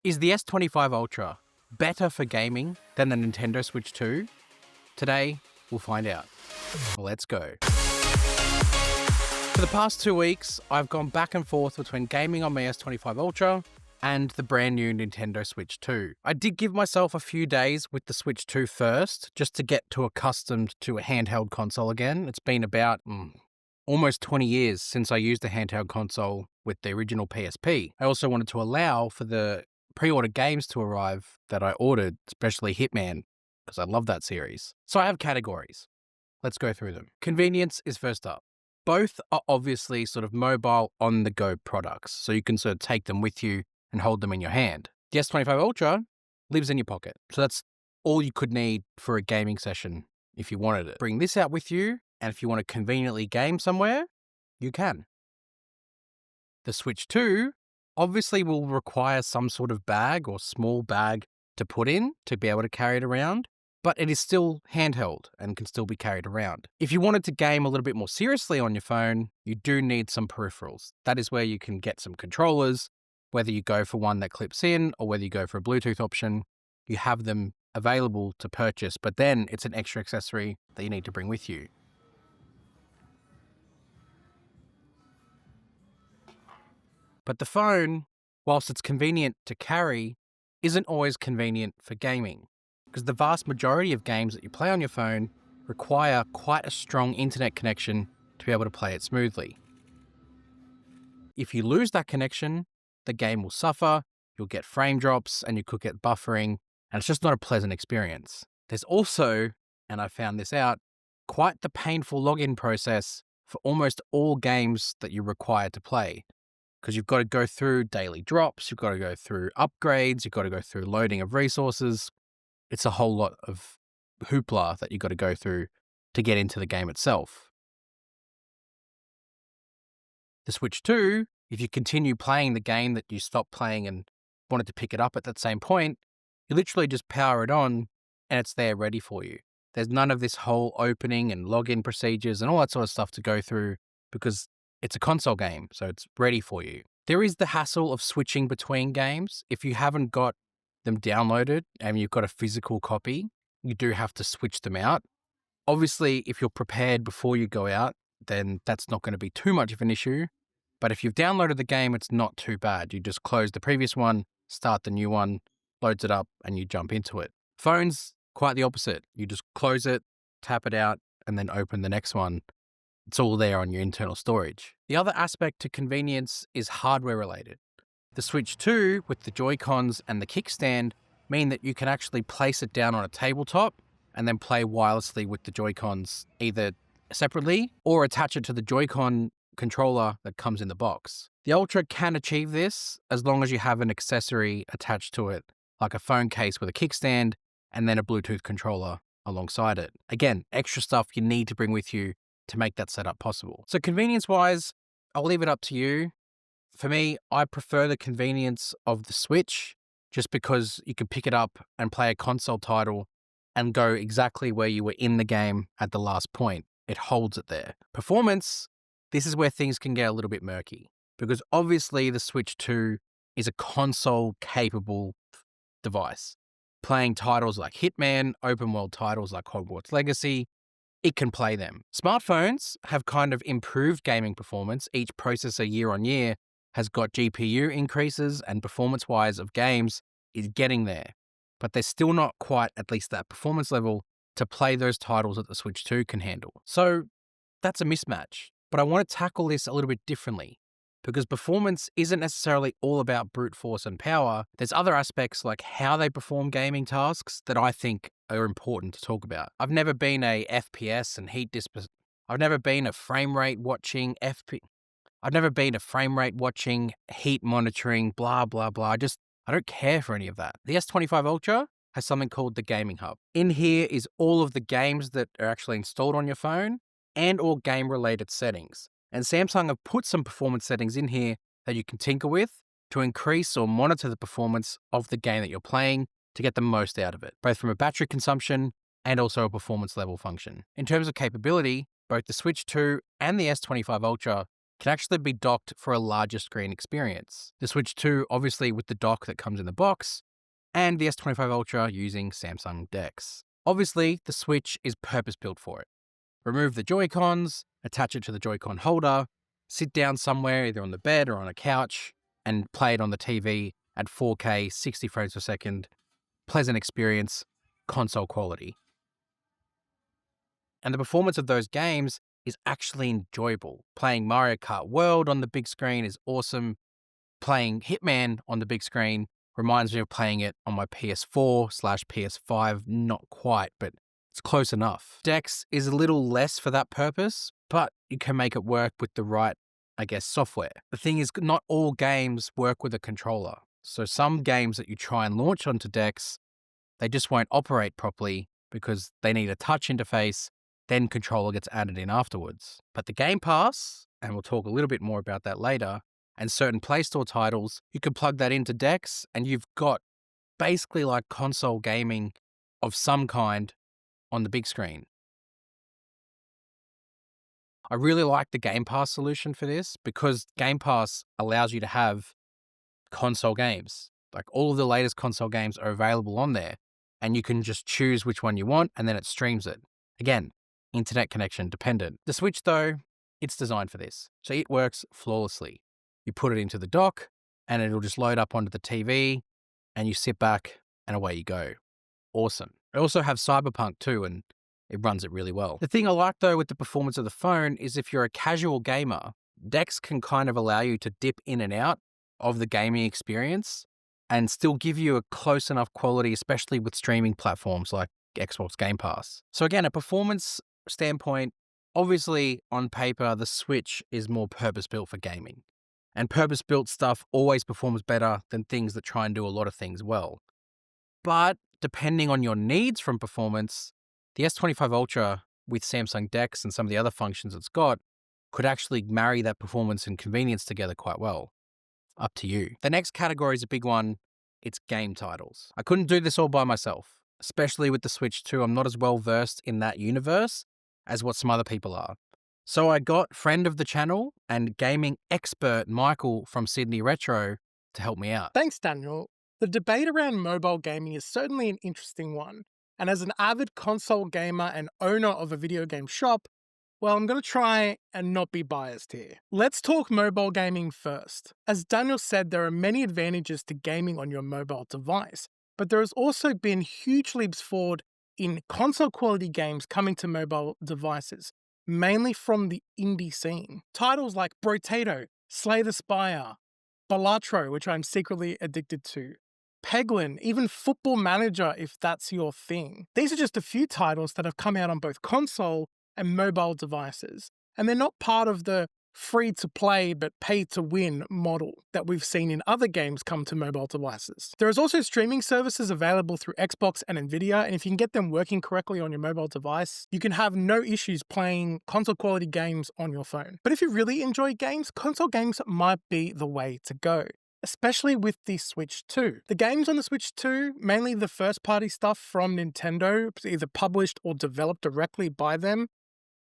Is the S25 Ultra better for gaming than the Nintendo Switch 2? Today, we'll find out. Let's go. For the past 2 weeks, I've gone back and forth between gaming on my S25 Ultra and the brand new Nintendo Switch 2. I did give myself a few days with the Switch 2 first, just to get too accustomed to a handheld console again. It's been about almost 20 years since I used a handheld console with the original PSP. I also wanted to allow for the pre-order games to arrive that I ordered, especially Hitman, because I love that series. So I have categories. Let's go through them. Convenience is first up. Both are obviously sort of mobile on-the-go products, so you can sort of take them with you and hold them in your hand. The S25 Ultra lives in your pocket, so that's all you could need for a gaming session if you wanted it. Bring this out with you, and if you want to conveniently game somewhere, you can. The Switch 2 obviously will require some sort of bag or small bag to put in to be able to carry it around, but it is still handheld and can still be carried around. If you wanted to game a little bit more seriously on your phone, you do need some peripherals. That is where you can get some controllers, whether you go for one that clips in or whether you go for a Bluetooth option, you have them available to purchase, but then it's an extra accessory that you need to bring with you. But the phone, whilst it's convenient to carry, isn't always convenient for gaming, because the vast majority of games that you play on your phone require quite a strong internet connection to be able to play it smoothly. If you lose that connection, the game will suffer, you'll get frame drops, and you could get buffering, and it's just not a pleasant experience. There's also, and I found this out, quite the painful login process for almost all games that you're required to play, because you've got to go through daily drops, you've got to go through upgrades, you've got to go through loading of resources. It's a whole lot of hoopla that you've got to go through to get into the game itself. The Switch 2, if you continue playing the game that you stopped playing and wanted to pick it up at that same point, you literally just power it on and it's there ready for you. There's none of this whole opening and login procedures and all that sort of stuff to go through because it's a console game, so it's ready for you. There is the hassle of switching between games. If you haven't got them downloaded and you've got a physical copy, you do have to switch them out. Obviously, if you're prepared before you go out, then that's not going to be too much of an issue. But if you've downloaded the game, it's not too bad. You just close the previous one, start the new one, loads it up, and you jump into it. Phones, quite the opposite. You just close it, tap it out, and then open the next one. It's all there on your internal storage. The other aspect to convenience is hardware related. The Switch 2 with the Joy-Cons and the kickstand mean that you can actually place it down on a tabletop and then play wirelessly with the Joy-Cons either separately or attach it to the Joy-Con controller that comes in the box. The Ultra can achieve this as long as you have an accessory attached to it, like a phone case with a kickstand and then a Bluetooth controller alongside it. Again, extra stuff you need to bring with you to make that setup possible. So convenience-wise, I'll leave it up to you. For me, I prefer the convenience of the Switch just because you can pick it up and play a console title and go exactly where you were in the game at the last point. It holds it there. Performance, this is where things can get a little bit murky because obviously the Switch 2 is a console-capable device. Playing titles like Hitman, open-world titles like Hogwarts Legacy, it can play them. Smartphones have kind of improved gaming performance. Each processor year on year has got GPU increases and performance-wise of games is getting there. But they're still not quite at least that performance level to play those titles that the Switch 2 can handle. So that's a mismatch. But I want to tackle this a little bit differently because performance isn't necessarily all about brute force and power. There's other aspects like how they perform gaming tasks that I think are important to talk about. I've never been a FPS and I've never been a frame rate watching I've never been a frame rate watching, heat monitoring, blah, blah, blah. I don't care for any of that. The S25 Ultra has something called the Gaming Hub. In here is all of the games that are actually installed on your phone and all game-related settings. And Samsung have put some performance settings in here that you can tinker with to increase or monitor the performance of the game that you're playing to get the most out of it, both from a battery consumption and also a performance level function. In terms of capability, both the Switch 2 and the S25 Ultra can actually be docked for a larger screen experience. The Switch 2, obviously with the dock that comes in the box, and the S25 Ultra using Samsung DeX. Obviously, the Switch is purpose-built for it. Remove the Joy-Cons, attach it to the Joy-Con holder, sit down somewhere, either on the bed or on a couch, and play it on the TV at 4K, 60 frames per second. Pleasant experience, console quality. And the performance of those games is actually enjoyable. Playing Mario Kart World on the big screen is awesome. Playing Hitman on the big screen reminds me of playing it on my PS4/PS5. Not quite, but it's close enough. DeX is a little less for that purpose, but you can make it work with the right, software. The thing is, not all games work with a controller. So some games that you try and launch onto DeX, they just won't operate properly because they need a touch interface, then controller gets added in afterwards. But the Game Pass, and we'll talk a little bit more about that later, and certain Play Store titles, you can plug that into DeX and you've got basically like console gaming of some kind on the big screen. I really like the Game Pass solution for this because Game Pass allows you to have console games. Like all of the latest console games are available on there and you can just choose which one you want and then it streams it. Again, internet connection dependent. The Switch though, it's designed for this. So it works flawlessly. You put it into the dock and it'll just load up onto the TV and you sit back and away you go. Awesome. I also have Cyberpunk too and it runs it really well. The thing I like though with the performance of the phone is if you're a casual gamer, DeX can kind of allow you to dip in and out of the gaming experience and still give you a close enough quality, especially with streaming platforms like Xbox Game Pass. So again, a performance standpoint, obviously on paper, the Switch is more purpose-built for gaming. And purpose-built stuff always performs better than things that try and do a lot of things well. But depending on your needs from performance, the S25 Ultra with Samsung DeX and some of the other functions it's got could actually marry that performance and convenience together quite well. Up to you. The next category is a big one. It's game titles. I couldn't do this all by myself, especially with the Switch 2. I'm not as well versed in that universe as what some other people are. So I got friend of the channel and gaming expert Michael from Sydney Retro to help me out. Thanks, Daniel. The debate around mobile gaming is certainly an interesting one. And as an avid console gamer and owner of a video game shop, well, I'm going to try and not be biased here. Let's talk mobile gaming first. As Daniel said, there are many advantages to gaming on your mobile device, but there has also been huge leaps forward in console quality games coming to mobile devices, mainly from the indie scene. Titles like Brotato, Slay the Spire, Balatro, which I'm secretly addicted to, Peglin, even Football Manager if that's your thing. These are just a few titles that have come out on both console and mobile devices, and they're not part of the free-to-play but pay-to-win model that we've seen in other games come to mobile devices. There is also streaming services available through Xbox and Nvidia, and if you can get them working correctly on your mobile device, you can have no issues playing console-quality games on your phone. But if you really enjoy games, console games might be the way to go, especially with the Switch 2. The games on the Switch 2, mainly the first-party stuff from Nintendo, either published or developed directly by them,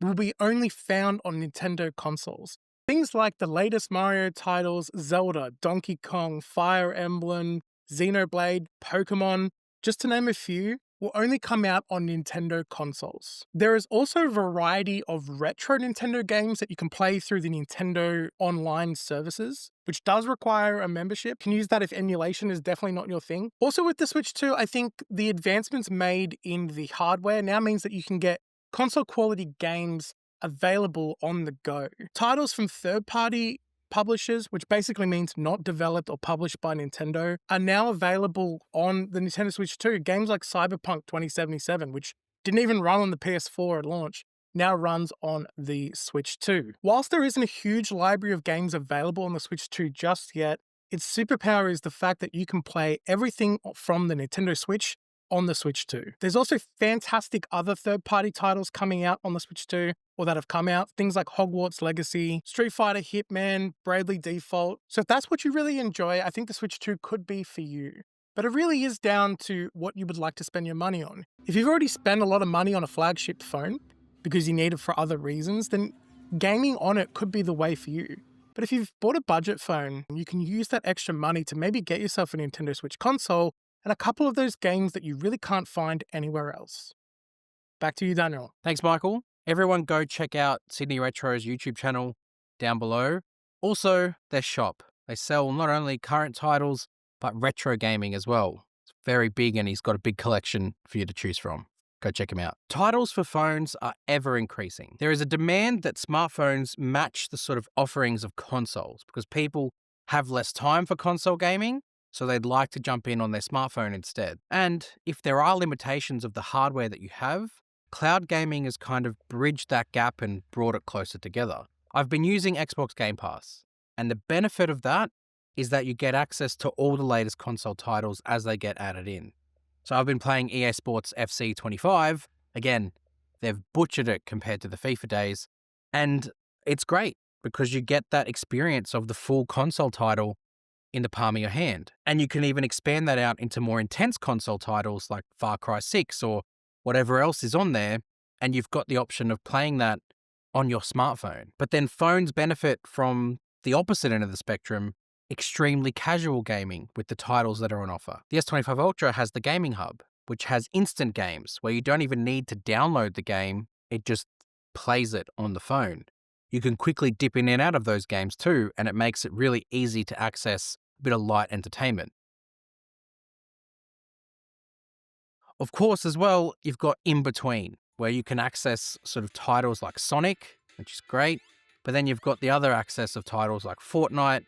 will be only found on Nintendo consoles. Things like the latest Mario titles, Zelda, Donkey Kong, Fire Emblem, Xenoblade, Pokemon, just to name a few, will only come out on Nintendo consoles. There is also a variety of retro Nintendo games that you can play through the Nintendo online services, which does require a membership. You can use that if emulation is definitely not your thing. Also with the Switch 2, I think the advancements made in the hardware now means that you can get console quality games available on the go. Titles from third-party publishers, which basically means not developed or published by Nintendo, are now available on the Nintendo Switch 2. Games like Cyberpunk 2077, which didn't even run on the PS4 at launch, now runs on the Switch 2. Whilst there isn't a huge library of games available on the Switch 2 just yet, its superpower is the fact that you can play everything from the Nintendo Switch on the Switch 2. There's also fantastic other third-party titles coming out on the Switch 2, or that have come out, things like Hogwarts Legacy, Street Fighter Hitman, Bravely Default. So if that's what you really enjoy, I think the Switch 2 could be for you. But it really is down to what you would like to spend your money on. If you've already spent a lot of money on a flagship phone because you need it for other reasons, then gaming on it could be the way for you. But if you've bought a budget phone, you can use that extra money to maybe get yourself a Nintendo Switch console and a couple of those games that you really can't find anywhere else. Back to you, Daniel. Thanks, Michael. Everyone go check out Sydney Retro's YouTube channel down below. Also, their shop. They sell not only current titles, but retro gaming as well. It's very big and he's got a big collection for you to choose from. Go check him out. Titles for phones are ever increasing. There is a demand that smartphones match the sort of offerings of consoles because people have less time for console gaming, so they'd like to jump in on their smartphone instead. And if there are limitations of the hardware that you have, cloud gaming has kind of bridged that gap and brought it closer together. I've been using Xbox Game Pass, and the benefit of that is that you get access to all the latest console titles as they get added in. So I've been playing EA Sports FC 25. Again, they've butchered it compared to the FIFA days, and it's great because you get that experience of the full console title in the palm of your hand. And you can even expand that out into more intense console titles like Far Cry 6 or whatever else is on there, and you've got the option of playing that on your smartphone. But then phones benefit from the opposite end of the spectrum, extremely casual gaming with the titles that are on offer. The S25 Ultra has the Gaming Hub, which has instant games where you don't even need to download the game, it just plays it on the phone. You can quickly dip in and out of those games too, and it makes it really easy to access a bit of light entertainment. Of course, as well, you've got In Between, where you can access sort of titles like Sonic, which is great, but then you've got the other access of titles like Fortnite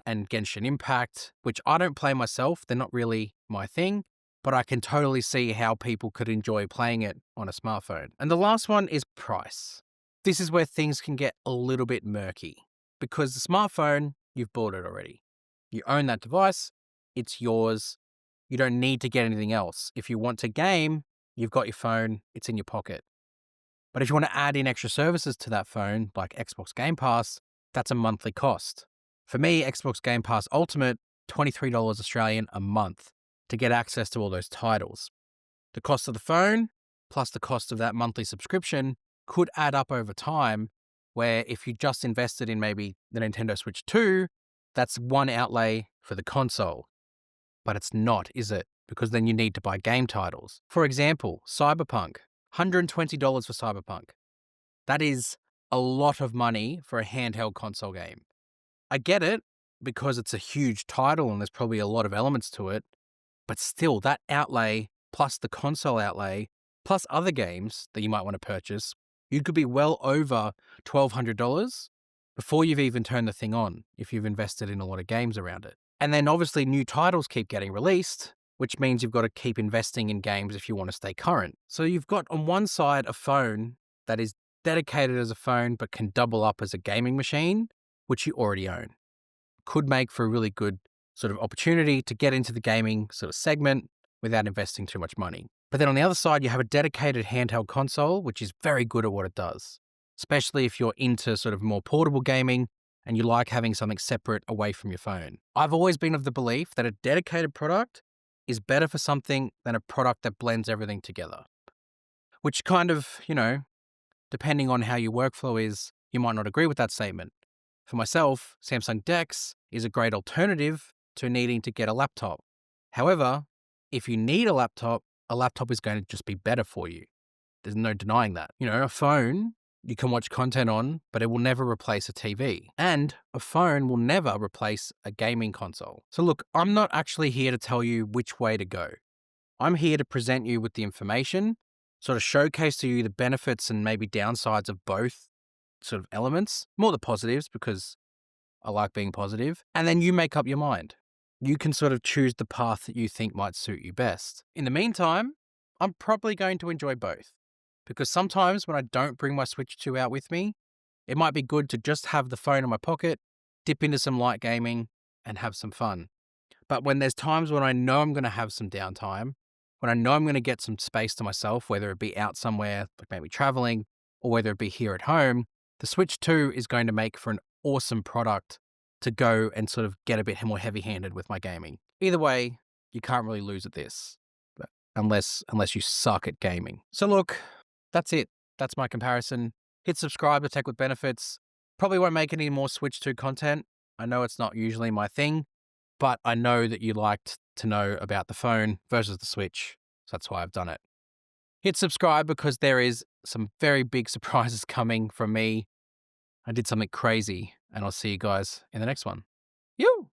and Genshin Impact, which I don't play myself. They're not really my thing, but I can totally see how people could enjoy playing it on a smartphone. And the last one is price. This is where things can get a little bit murky because the smartphone, you've bought it already. You own that device, it's yours. You don't need to get anything else. If you want to game, you've got your phone, it's in your pocket. But if you want to add in extra services to that phone, like Xbox Game Pass, that's a monthly cost. For me, Xbox Game Pass Ultimate, $23 Australian a month to get access to all those titles. The cost of the phone plus the cost of that monthly subscription could add up over time, where if you just invested in maybe the Nintendo Switch 2, that's one outlay for the console. But it's not, is it? Because then you need to buy game titles. For example, Cyberpunk, $120 for Cyberpunk. That is a lot of money for a handheld console game. I get it because it's a huge title and there's probably a lot of elements to it, but still that outlay plus the console outlay plus other games that you might want to purchase, you could be well over $1,200 before you've even turned the thing on if you've invested in a lot of games around it. And then obviously new titles keep getting released, which means you've got to keep investing in games if you want to stay current. So you've got on one side a phone that is dedicated as a phone but can double up as a gaming machine, which you already own. Could make for a really good sort of opportunity to get into the gaming sort of segment without investing too much money. But then on the other side, you have a dedicated handheld console, which is very good at what it does, especially if you're into sort of more portable gaming and you like having something separate away from your phone. I've always been of the belief that a dedicated product is better for something than a product that blends everything together, which kind of, depending on how your workflow is, you might not agree with that statement. For myself, Samsung DeX is a great alternative to needing to get a laptop. However, if you need a laptop is going to just be better for you. There's no denying that. A phone you can watch content on, but it will never replace a TV. And a phone will never replace a gaming console. So look, I'm not actually here to tell you which way to go. I'm here to present you with the information, sort of showcase to you the benefits and maybe downsides of both sort of elements, more the positives because I like being positive, and then you make up your mind. You can sort of choose the path that you think might suit you best. In the meantime, I'm probably going to enjoy both because sometimes when I don't bring my Switch 2 out with me, it might be good to just have the phone in my pocket, dip into some light gaming, and have some fun. But when there's times when I know I'm going to have some downtime, when I know I'm going to get some space to myself, whether it be out somewhere, like maybe traveling, or whether it be here at home, the Switch 2 is going to make for an awesome product to go and sort of get a bit more heavy-handed with my gaming. Either way, you can't really lose at this, unless you suck at gaming. So look, that's it. That's my comparison. Hit subscribe to Tech with Benefits. Probably won't make any more Switch 2 content. I know it's not usually my thing, but I know that you liked to know about the phone versus the Switch, so that's why I've done it. Hit subscribe because there is some very big surprises coming from me. I did something crazy, and I'll see you guys in the next one. You.